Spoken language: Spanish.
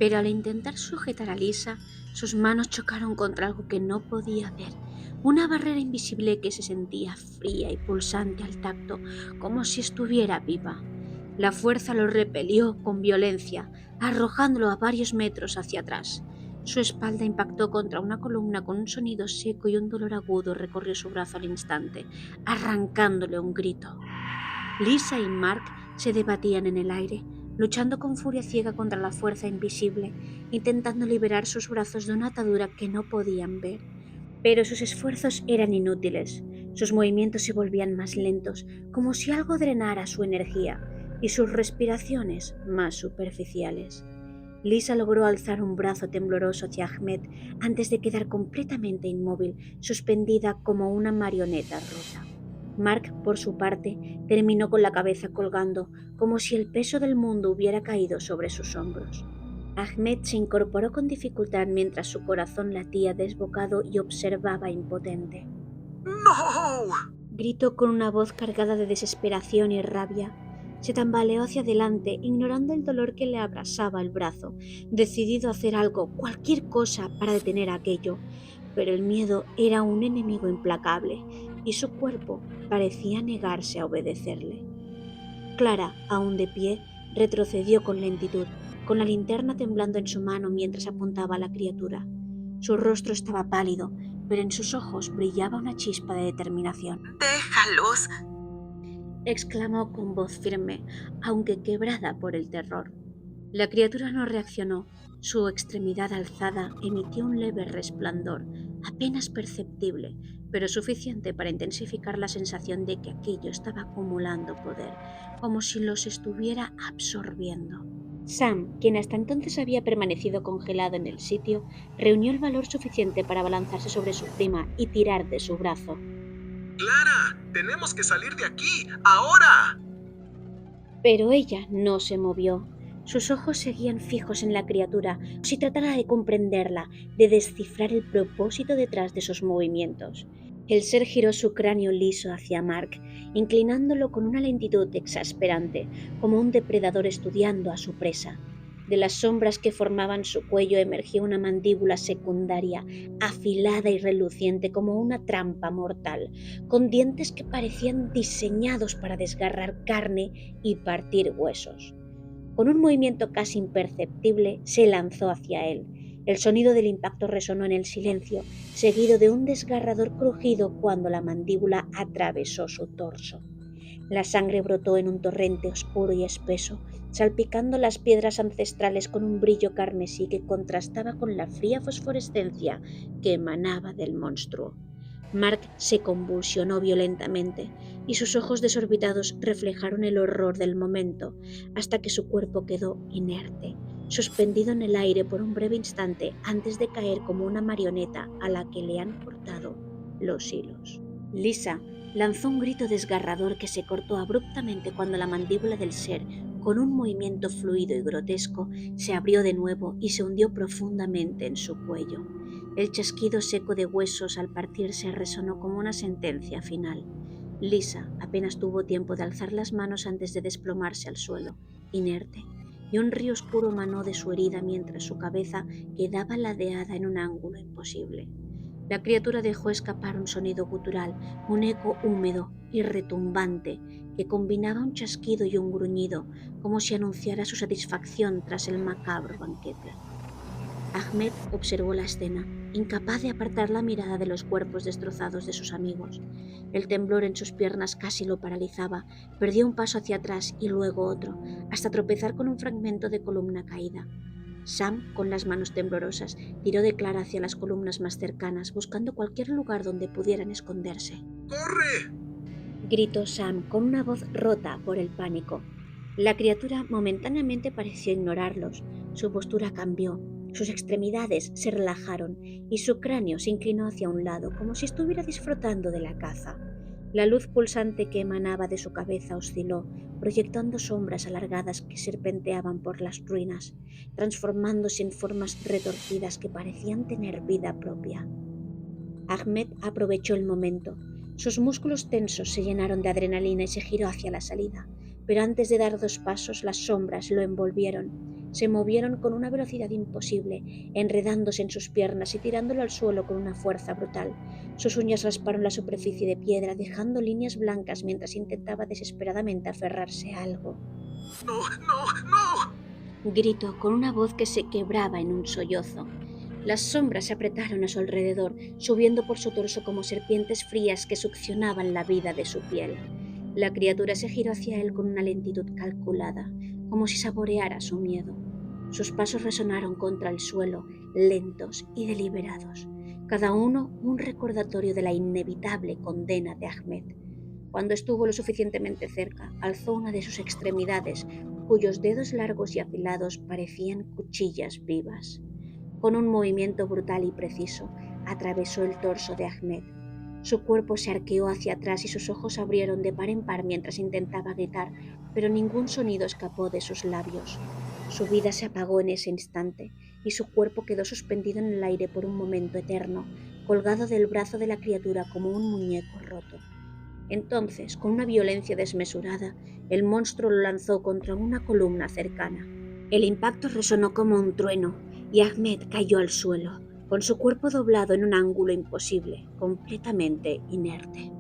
Pero al intentar sujetar a Lisa, sus manos chocaron contra algo que no podía ver, una barrera invisible que se sentía fría y pulsante al tacto, como si estuviera viva. La fuerza lo repelió con violencia, arrojándolo a varios metros hacia atrás. Su espalda impactó contra una columna con un sonido seco y un dolor agudo recorrió su brazo al instante, arrancándole un grito. Lisa y Mark se debatían en el aire, luchando con furia ciega contra la fuerza invisible, intentando liberar sus brazos de una atadura que no podían ver. Pero sus esfuerzos eran inútiles. Sus movimientos se volvían más lentos, como si algo drenara su energía, y sus respiraciones más superficiales. Lisa logró alzar un brazo tembloroso hacia Ahmed antes de quedar completamente inmóvil, suspendida como una marioneta rota. Mark, por su parte, terminó con la cabeza colgando, como si el peso del mundo hubiera caído sobre sus hombros. Ahmed se incorporó con dificultad mientras su corazón latía desbocado y observaba impotente. ¡No! Gritó con una voz cargada de desesperación y rabia. Se tambaleó hacia adelante, ignorando el dolor que le abrasaba el brazo, decidido a hacer algo, cualquier cosa, para detener aquello. Pero el miedo era un enemigo implacable, y su cuerpo parecía negarse a obedecerle. Clara, aún de pie, retrocedió con lentitud, con la linterna temblando en su mano mientras apuntaba a la criatura. Su rostro estaba pálido, pero en sus ojos brillaba una chispa de determinación. ¡Déjalos! Exclamó con voz firme, aunque quebrada por el terror. La criatura no reaccionó. Su extremidad alzada emitió un leve resplandor, apenas perceptible, pero suficiente para intensificar la sensación de que aquello estaba acumulando poder, como si los estuviera absorbiendo. Sam, quien hasta entonces había permanecido congelado en el sitio, reunió el valor suficiente para abalanzarse sobre su prima y tirar de su brazo. ¡Clara! ¡Tenemos que salir de aquí! ¡Ahora! Pero ella no se movió. Sus ojos seguían fijos en la criatura, como si tratara de comprenderla, de descifrar el propósito detrás de sus movimientos. El ser giró su cráneo liso hacia Mark, inclinándolo con una lentitud exasperante, como un depredador estudiando a su presa. De las sombras que formaban su cuello emergió una mandíbula secundaria, afilada y reluciente como una trampa mortal, con dientes que parecían diseñados para desgarrar carne y partir huesos. Con un movimiento casi imperceptible, se lanzó hacia él. El sonido del impacto resonó en el silencio, seguido de un desgarrador crujido cuando la mandíbula atravesó su torso. La sangre brotó en un torrente oscuro y espeso, salpicando las piedras ancestrales con un brillo carmesí que contrastaba con la fría fosforescencia que emanaba del monstruo. Mark se convulsionó violentamente y sus ojos desorbitados reflejaron el horror del momento, hasta que su cuerpo quedó inerte, suspendido en el aire por un breve instante antes de caer como una marioneta a la que le han cortado los hilos. Lisa lanzó un grito desgarrador que se cortó abruptamente cuando la mandíbula del ser, con un movimiento fluido y grotesco, se abrió de nuevo y se hundió profundamente en su cuello. El chasquido seco de huesos al partirse resonó como una sentencia final. Lisa apenas tuvo tiempo de alzar las manos antes de desplomarse al suelo, inerte, y un río oscuro manó de su herida mientras su cabeza quedaba ladeada en un ángulo imposible. La criatura dejó escapar un sonido gutural, un eco húmedo y retumbante que combinaba un chasquido y un gruñido, como si anunciara su satisfacción tras el macabro banquete. Ahmed observó la escena, incapaz de apartar la mirada de los cuerpos destrozados de sus amigos. El temblor en sus piernas casi lo paralizaba, perdió un paso hacia atrás y luego otro, hasta tropezar con un fragmento de columna caída. Sam, con las manos temblorosas, tiró de Clara hacia las columnas más cercanas, buscando cualquier lugar donde pudieran esconderse. ¡Corre! Gritó Sam con una voz rota por el pánico. La criatura momentáneamente pareció ignorarlos. Su postura cambió, sus extremidades se relajaron y su cráneo se inclinó hacia un lado, como si estuviera disfrutando de la caza. La luz pulsante que emanaba de su cabeza osciló, proyectando sombras alargadas que serpenteaban por las ruinas, transformándose en formas retorcidas que parecían tener vida propia. Ahmed aprovechó el momento. Sus músculos tensos se llenaron de adrenalina y se giró hacia la salida, pero antes de dar 2 pasos las sombras lo envolvieron. Se movieron con una velocidad imposible, enredándose en sus piernas y tirándolo al suelo con una fuerza brutal. Sus uñas rasparon la superficie de piedra, dejando líneas blancas mientras intentaba desesperadamente aferrarse a algo. ¡No, no, no! Gritó con una voz que se quebraba en un sollozo. Las sombras se apretaron a su alrededor, subiendo por su torso como serpientes frías que succionaban la vida de su piel. La criatura se giró hacia él con una lentitud calculada, como si saboreara su miedo. Sus pasos resonaron contra el suelo, lentos y deliberados, cada uno un recordatorio de la inevitable condena de Ahmed. Cuando estuvo lo suficientemente cerca, alzó una de sus extremidades, cuyos dedos largos y afilados parecían cuchillas vivas. Con un movimiento brutal y preciso, atravesó el torso de Ahmed. Su cuerpo se arqueó hacia atrás y sus ojos se abrieron de par en par mientras intentaba gritar, pero ningún sonido escapó de sus labios. Su vida se apagó en ese instante y su cuerpo quedó suspendido en el aire por un momento eterno, colgado del brazo de la criatura como un muñeco roto. Entonces, con una violencia desmesurada, el monstruo lo lanzó contra una columna cercana. El impacto resonó como un trueno y Ahmed cayó al suelo, con su cuerpo doblado en un ángulo imposible, completamente inerte.